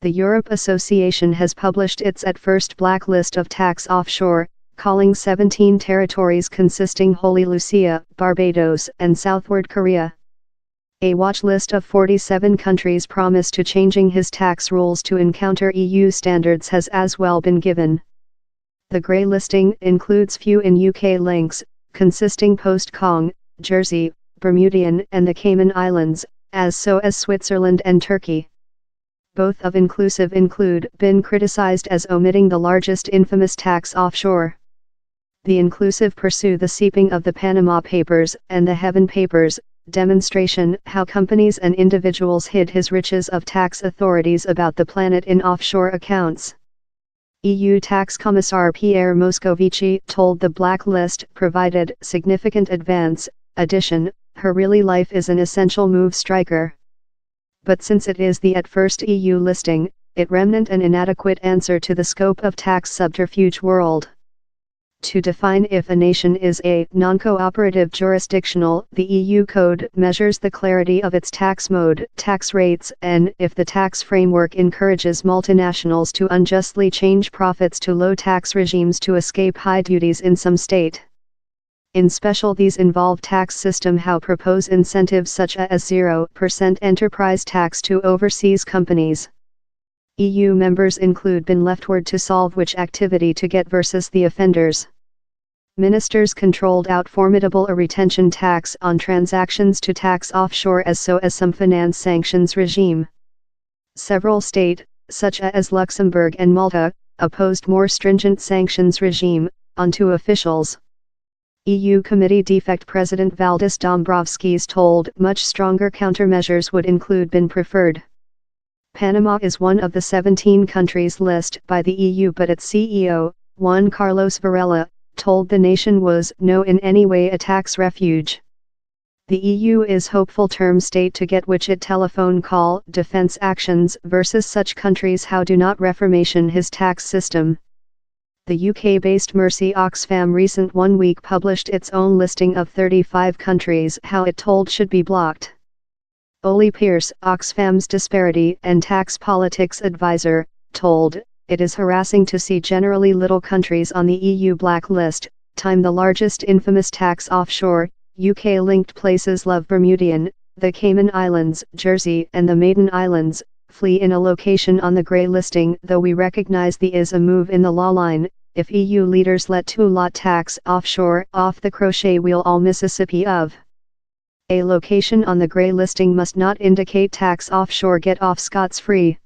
The Europe Association has published its at first blacklist of tax offshore, calling 17 territories consisting wholly Lucia, Barbados and South Korea. A watch list of 47 countries promised to changing his tax rules to encounter EU standards has as well been given. The grey listing includes few in UK links, consisting post-Kong, Jersey, Bermudian and the Cayman Islands, as so as Switzerland and Turkey. Both of inclusive include been criticized as omitting the largest infamous tax offshore. The inclusive pursue the seeping of the Panama Papers and the Heaven Papers, demonstration how companies and individuals hid his riches of tax authorities about the planet in offshore accounts. EU Tax Commissar Pierre Moscovici told the blacklist provided significant advance, addition, her really life is an essential move striker. But since it is the at first EU listing, it remnant an inadequate answer to the scope of tax subterfuge world. To define if a nation is a non-cooperative jurisdictional, the EU Code measures the clarity of its tax mode, tax rates, and if the tax framework encourages multinationals to unjustly change profits to low tax regimes to escape high duties in some state. In special these involve tax system how propose incentives such as 0% enterprise tax to overseas companies. EU members include been leftward to solve which activity to get versus the offenders. Ministers controlled out formidable a retention tax on transactions to tax offshore as so as some finance sanctions regime. Several state, such as Luxembourg and Malta, opposed more stringent sanctions regime, onto officials. EU Committee Defect President Valdis Dombrovskis told much stronger countermeasures would include been preferred. Panama is one of the 17 countries listed by the EU but its CEO, Juan Carlos Varela, told the nation was no in any way a tax refuge. The EU is hopeful term state to get which it telephone call defense actions versus such countries how do not reformation his tax system. The UK-based Mercy Oxfam recent 1 week published its own listing of 35 countries how it told should be blocked. Oli Pierce, Oxfam's disparity and tax politics advisor, told, it is harassing to see generally little countries on the EU blacklist, time the largest infamous tax offshore, UK-linked places love Bermudian, the Cayman Islands, Jersey and the Maiden Islands, flee in a location on the grey listing though we recognize the is a move in the law line, if EU leaders let to lot tax offshore off the crochet wheel all Mississippi of. A location on the grey listing must not indicate tax offshore get off scot-free.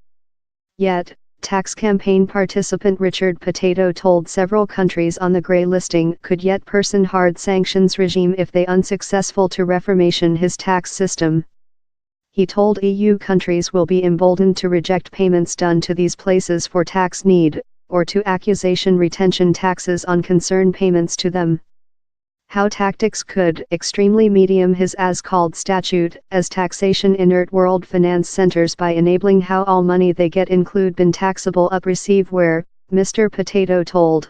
Yet, tax campaign participant Richard Potato told several countries on the grey listing could yet person hard sanctions regime if they unsuccessful to reformation his tax system. He told EU countries will be emboldened to reject payments done to these places for tax need, or to accusation retention taxes on concern payments to them. How tactics could extremely medium his as called statute as taxation inert world finance centers by enabling how all money they get include been taxable up receive where, Mr. Potato told.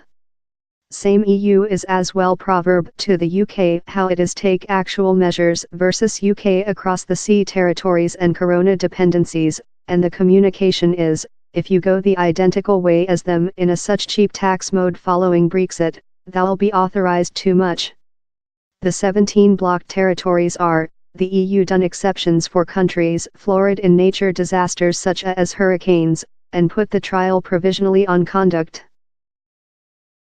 Same EU is as well proverb to the UK how it is take actual measures versus UK across the sea territories and corona dependencies, and the communication is, if you go the identical way as them in a such cheap tax mode following Brexit, thou'll be authorized too much. The 17 blocked territories are, the EU done exceptions for countries florid in nature disasters such as hurricanes, and put the trial provisionally on conduct.